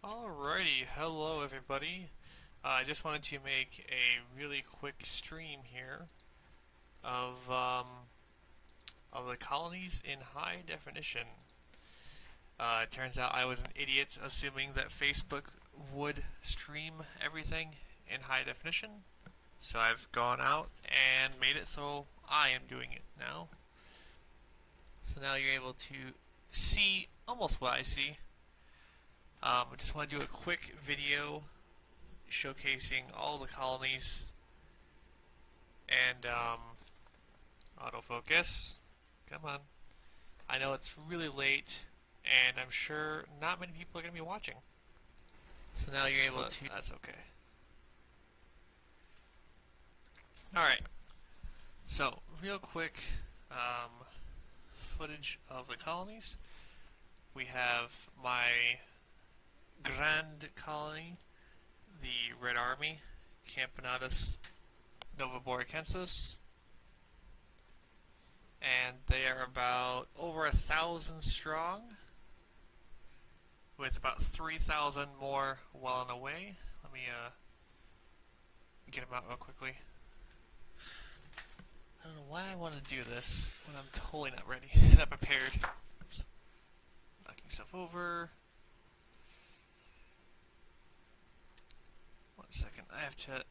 Alrighty, hello everybody. I just wanted to make a really quick stream here of of the colonies in high definition. It turns out I was an idiot assuming that Facebook would stream everything in high definition, so I've gone out and made it so I am doing it now. So now you're able to see almost what I see. I just want to do a quick video showcasing all the colonies and autofocus. Come on. I know it's really late and I'm sure not many people are going to be watching. So now you're able to... That's okay. Alright. So, real quick footage of the colonies. We have my Grand Colony, the Red Army, Camponatus Novoboricensis, and they are about over 1,000 strong, with about 3,000 more well on the way. Let me get them out real quickly. I don't know why I want to do this when I'm totally not ready, not prepared. Oops. Knocking stuff over. One second, I have to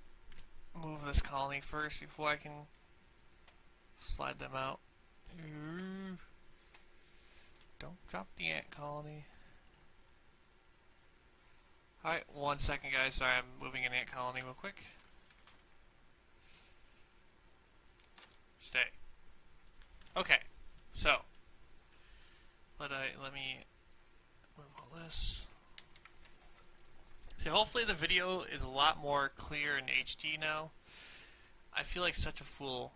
move this colony first before I can slide them out. Don't drop the ant colony. Alright, 1 second guys, sorry I'm moving an ant colony real quick. Stay. Okay, so let me move all this. See, hopefully the video is a lot more clear in HD now. I feel like such a fool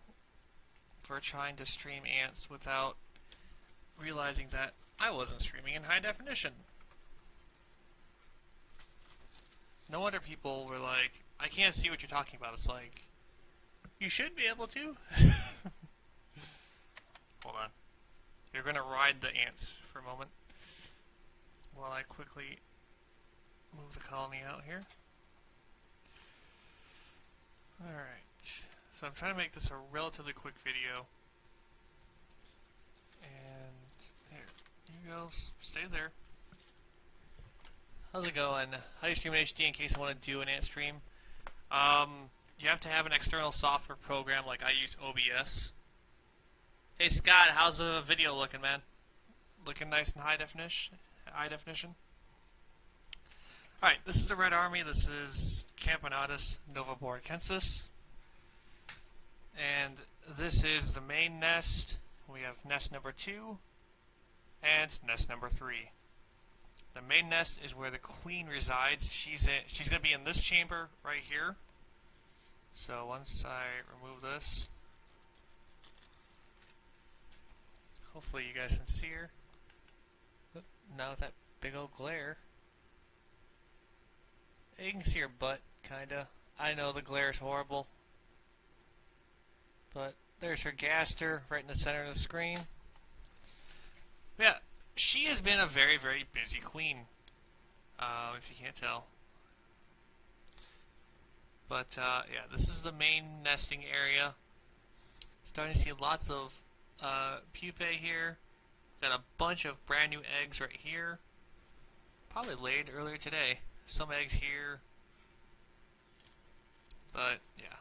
for trying to stream ants without realizing that I wasn't streaming in high definition. No wonder people were like, I can't see what you're talking about. It's like, you should be able to. Hold on. You're going to ride the ants for a moment while I quickly move the colony out here. Alright, so I'm trying to make this a relatively quick video. And here you go, stay there. How's it going? How do you stream in HD in case I want to do an ant stream? You have to have an external software program like I use OBS. Hey Scott, how's the video looking, man? Looking nice and high definition? Alright, this is the Red Army. This is Camponatus Novoboricensis. And this is the main nest. We have nest number 2 and nest number 3. The main nest is where the queen resides. She's going to be in this chamber right here. So once I remove this, hopefully you guys can see her. Now with that big old glare. You can see her butt, kinda. I know the glare is horrible. But there's her gaster right in the center of the screen. Yeah, she has been a very, very busy queen. If you can't tell. But, yeah, this is the main nesting area. Starting to see lots of pupae here. Got a bunch of brand new eggs right here. Probably laid earlier today. Some eggs here. But, yeah.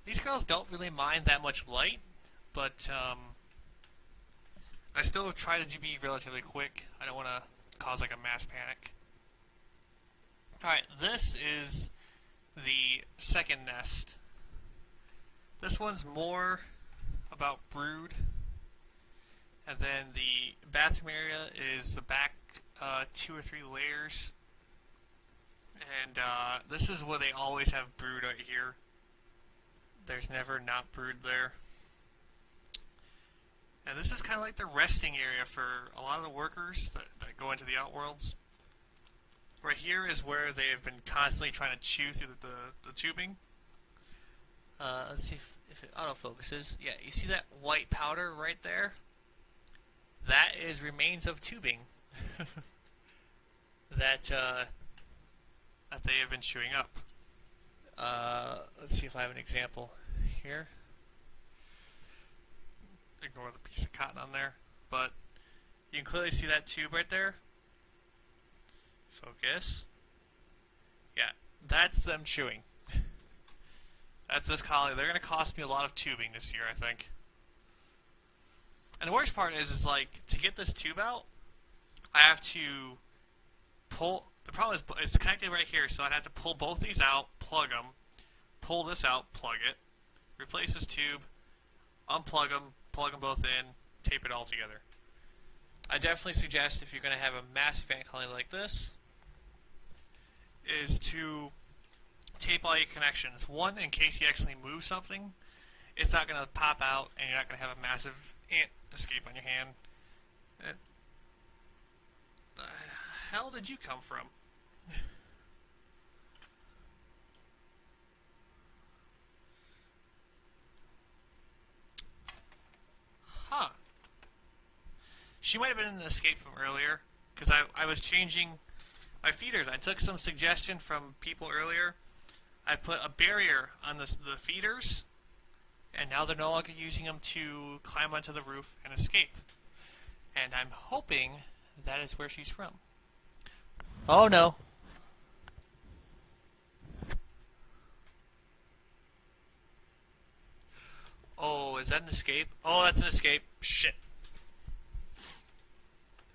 These girls don't really mind that much light, but I still try to be relatively quick. I don't want to cause like a mass panic. Alright, this is the second nest. This one's more about brood. And then the bathroom area is the back 2 or 3 layers. And this is where they always have brood right here. There's never not brood there. And this is kind of like the resting area for a lot of the workers that go into the outworlds. Right here is where they have been constantly trying to chew through the tubing. Let's see if it autofocuses. Yeah, you see that white powder right there? That is remains of tubing. that that they have been chewing up. Let's see if I have an example here. Ignore the piece of cotton on there, but you can clearly see that tube right there. Focus. Yeah, that's them chewing. That's this colony. They're going to cost me a lot of tubing this year, I think. And the worst part is like, to get this tube out, I have to pull. The problem is it's connected right here, so I'd have to pull both these out, plug them, pull this out, plug it, replace this tube, unplug them, plug them both in, tape it all together. I definitely suggest, if you're going to have a massive ant colony like this, is to tape all your connections. One, in case you actually move something, it's not going to pop out and you're not going to have a massive ant escape on your hand. The hell did you come from? Huh. She might have been an escape from earlier, because I was changing my feeders. I took some suggestion from people earlier. I put a barrier on the feeders, and now they're no longer using them to climb onto the roof and escape. And I'm hoping that is where she's from. Oh no. Oh, is that an escape? Oh, that's an escape. Shit.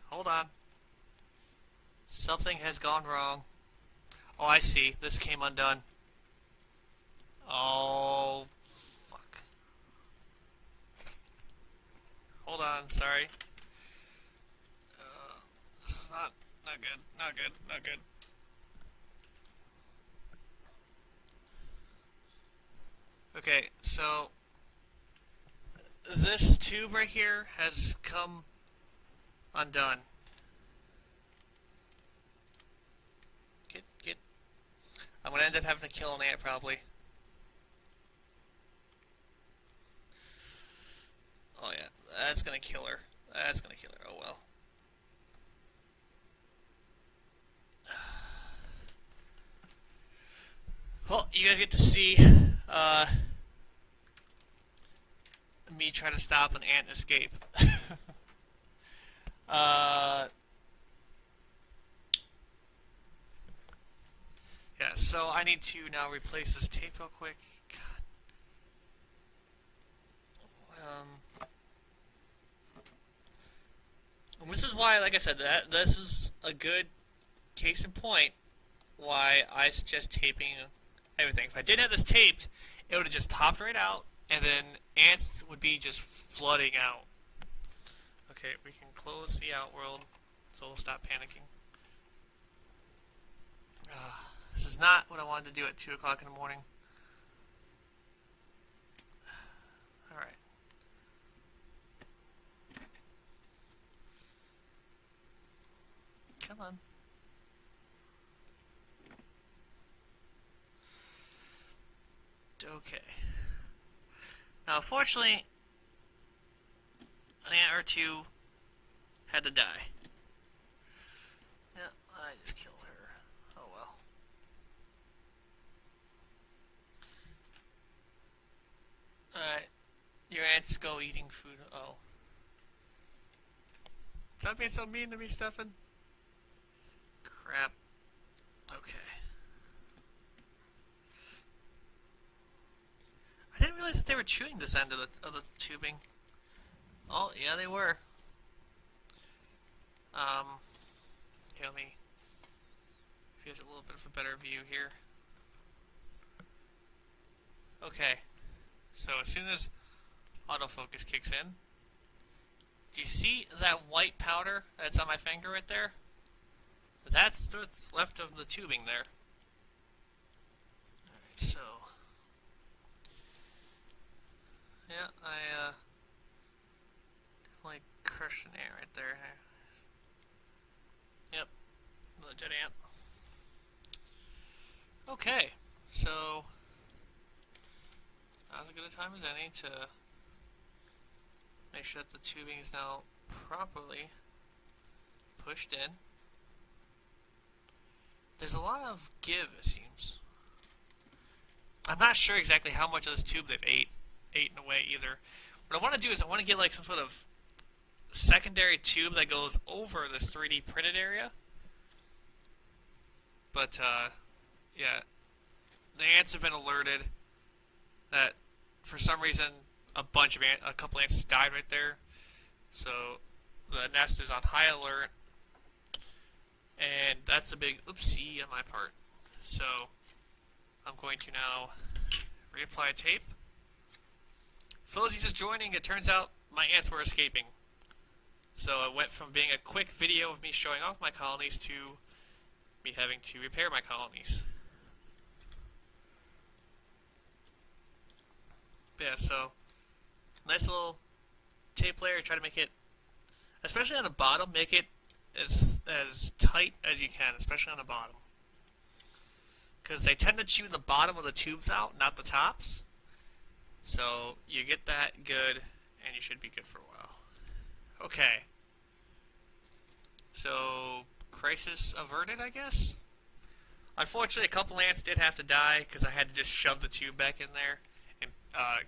Hold on. Something has gone wrong. Oh, I see. This came undone. Oh, fuck. Hold on, sorry. This is not good, not good, not good. Okay, so this tube right here has come undone. Get. I'm gonna end up having to kill an ant probably. Oh yeah, that's gonna kill her. That's gonna kill her. Oh well. Well, you guys get to see me try to stop an ant escape. Yeah, so I need to now replace this tape real quick. God. And this is why, like I said, that this is a good case in point why I suggest taping everything. If I didn't have this taped, it would have just popped right out, and then ants would be just flooding out. Okay, we can close the outworld, so we'll stop panicking. This is not what I wanted to do at 2 o'clock in the morning. Alright. Come on. Okay. Now, unfortunately, an ant or two had to die. Yeah, I just killed her. Oh well. Alright. Your ants go eating food. Oh. Stop being so mean to me, Stefan. Crap. Okay. I didn't realize that they were chewing this end of the tubing. Oh, yeah, they were. Okay, let me get a little bit of a better view here. Okay, so as soon as autofocus kicks in, do you see that white powder that's on my finger right there? That's what's left of the tubing there. Alright, so yeah, I definitely crushed an ant right there. Yep, legit ant. Okay, so now's as good a time as any to make sure that the tubing is now properly pushed in. there's a lot of give, it seems. I'm not sure exactly how much of this tube they've eaten away either. What I want to do is I want to get like some sort of secondary tube that goes over this 3D printed area. But yeah, the ants have been alerted that for some reason a couple ants died right there. So the nest is on high alert, and that's a big oopsie on my part. So I'm going to now reapply tape. For those of you just joining, it turns out my ants were escaping. So it went from being a quick video of me showing off my colonies to me having to repair my colonies. But yeah, so nice little tape layer. Try to make it, especially on the bottom, make it as tight as you can, especially on the bottom. Because they tend to chew the bottom of the tubes out, not the tops. So you get that good, and you should be good for a while. Okay. So, crisis averted, I guess? Unfortunately, a couple ants did have to die, because I had to just shove the tube back in there, and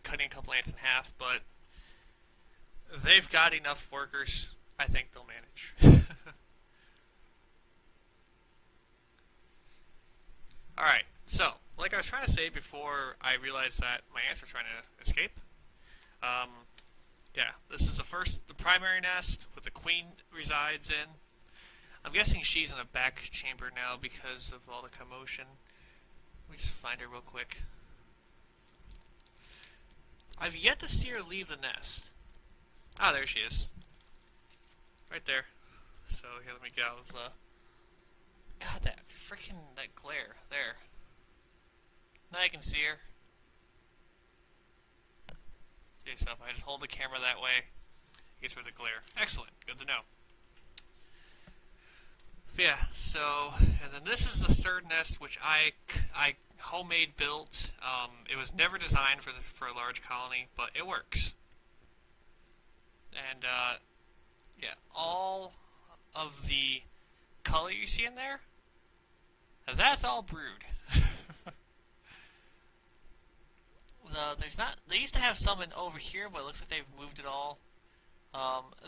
cutting a couple ants in half, but they've got enough workers. I think they'll manage. Alright, so, like I was trying to say before I realized that my ants were trying to escape, yeah, this is the primary nest where the queen resides in. I'm guessing she's in a back chamber now because of all the commotion. Let me just find her real quick. I've yet to see her leave the nest. Ah, there she is. Right there. So, here, let me get out of the... God, that glare. There. Now I can see her. Okay, so if I just hold the camera that way, it gets rid of the glare. Excellent. Good to know. But yeah, so, and then this is the third nest, which I homemade built. It was never designed for a large colony, but it works. And, yeah, all of the color you see in there, that's all brood. They used to have some over here, but it looks like they've moved it all.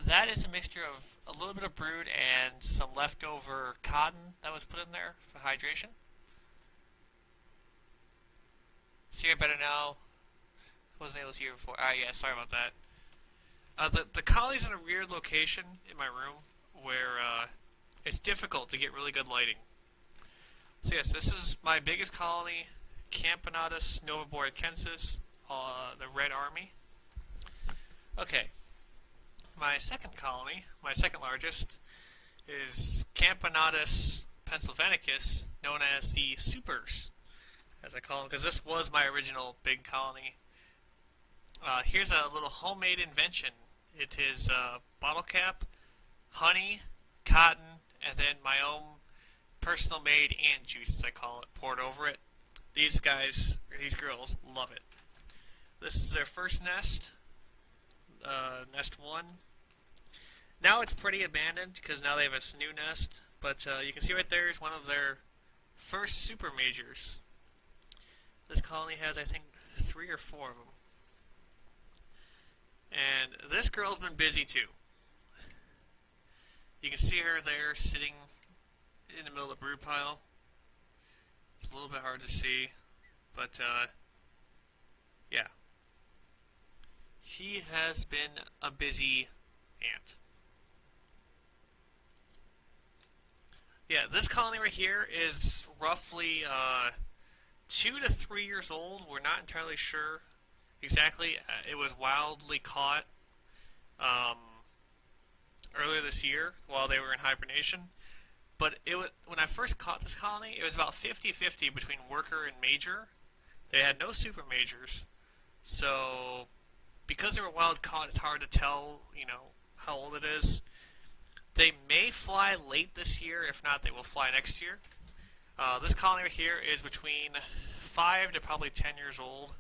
That is a mixture of a little bit of brood and some leftover cotton that was put in there for hydration. See her better now. Wasn't able to see her before. Yeah, sorry about that. The colony's in a weird location in my room where it's difficult to get really good lighting. So yes, this is my biggest colony, Camponotus novaboracensis, the Red Army. Okay, my second colony, my second largest, is Camponotus pennsylvanicus, known as the Supers, as I call them, because this was my original big colony. Here's a little homemade invention. It is bottle cap, honey, cotton, and then my own personal made ant juice, as I call it, poured over it. These girls, love it. This is their first nest, nest 1. Now it's pretty abandoned because now they have a new nest, but you can see right there is one of their first super majors. This colony has, I think, 3 or 4 of them. And this girl's been busy too. You can see her there sitting in the middle of the brood pile. It's a little bit hard to see, but yeah. She has been a busy ant. Yeah, this colony right here is roughly 2 to 3 years old. We're not entirely sure exactly. It was wildly caught earlier this year while they were in hibernation. But when I first caught this colony, it was about 50-50 between worker and major. They had no super majors. So, because they were wild caught, it's hard to tell, how old it is. They may fly late this year. If not, they will fly next year. This colony right here is between 5 to probably 10 years old.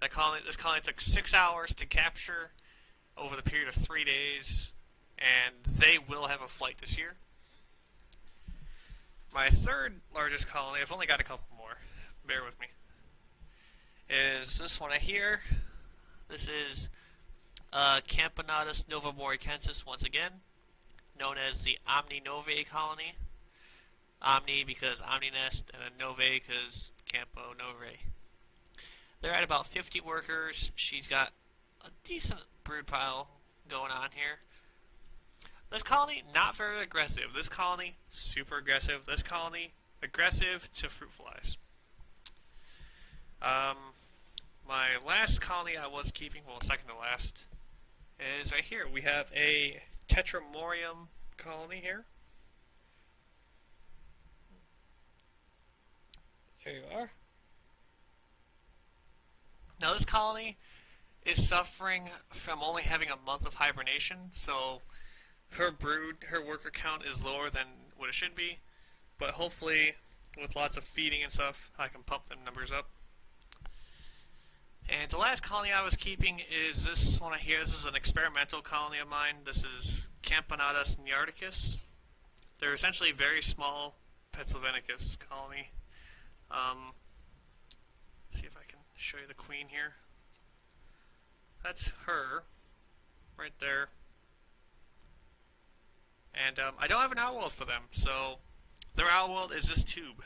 This colony took 6 hours to capture over the period of 3 days, and they will have a flight this year. My third largest colony, I've only got a couple more, bear with me, is this one right here. This is Camponatus novamoricensis once again, known as the Omni Novae colony. Omni because Omninest, and then Novae because Campo Novae. They're at about 50 workers. She's got a decent brood pile going on here. This colony, not very aggressive. This colony, super aggressive. This colony, aggressive to fruit flies. My last colony I was keeping, well, second to last, is right here. We have a Tetramorium colony here. There you are. Now this colony is suffering from only having a month of hibernation, so her worker count is lower than what it should be, but hopefully with lots of feeding and stuff, I can pump them numbers up. And the last colony I was keeping is this one here. This is an experimental colony of mine. This is Camponatus nearticus. They're essentially very small Pennsylvanicus colony. See if I can show you the queen here. That's her, right there. And I don't have an outworld for them, so their outworld is this tube,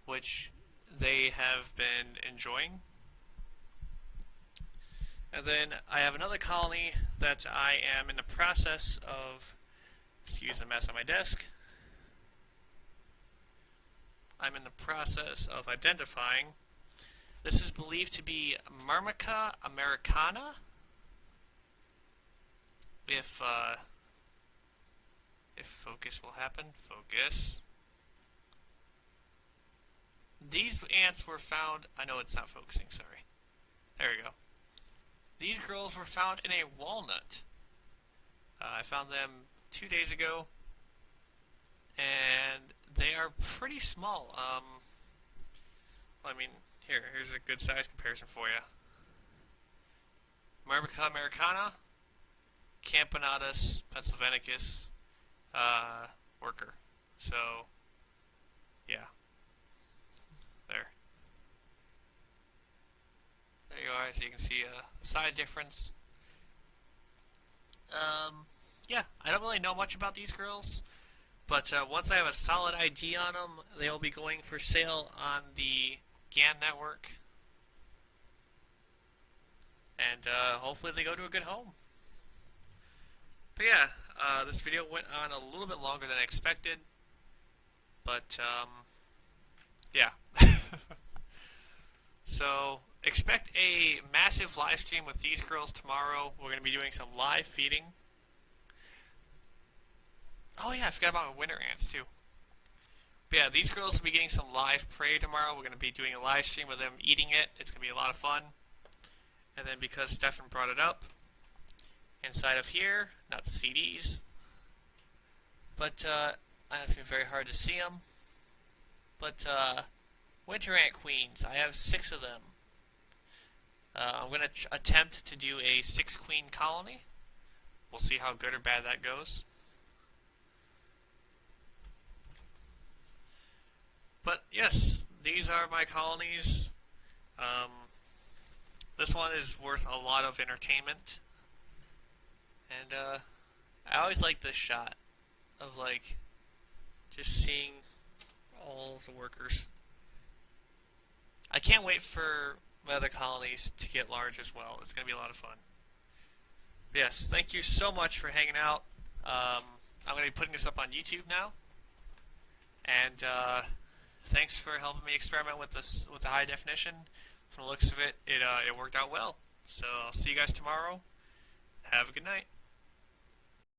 which they have been enjoying. And then I have another colony that I am in the process of, excuse the mess on my desk, I'm in the process of identifying. This is believed to be Myrmica americana. If focus will happen, focus. These ants were found, I know it's not focusing, sorry. There we go. These girls were found in a walnut. I found them 2 days ago, and they are pretty small. I mean, here's a good size comparison for you. Myrmica americana, Camponatus pennsylvanicus, worker. So, yeah. There you are, so you can see a size difference. Yeah, I don't really know much about these girls, but once I have a solid ID on them, they'll be going for sale on the GAN network, and hopefully they go to a good home. But yeah, this video went on a little bit longer than I expected, but yeah. So expect a massive live stream with these girls tomorrow. We're going to be doing some live feeding. Oh yeah, I forgot about my winter ants too. But yeah, these girls will be getting some live prey tomorrow. We're going to be doing a live stream with them eating it. It's going to be a lot of fun. And then because Stefan brought it up, inside of here, not the CDs, but it's going to be very hard to see them. But winter ant queens, I have 6 of them. I'm going to attempt to do a 6 queen colony. We'll see how good or bad that goes. But yes, these are my colonies. This one is worth a lot of entertainment. And I always like this shot of like just seeing all the workers. I can't wait for my other colonies to get large as well. It's going to be a lot of fun. But yes, thank you so much for hanging out. I'm going to be putting this up on YouTube now. And thanks for helping me experiment with this with the high definition. From the looks of it, it worked out well. So I'll see you guys tomorrow. Have a good night.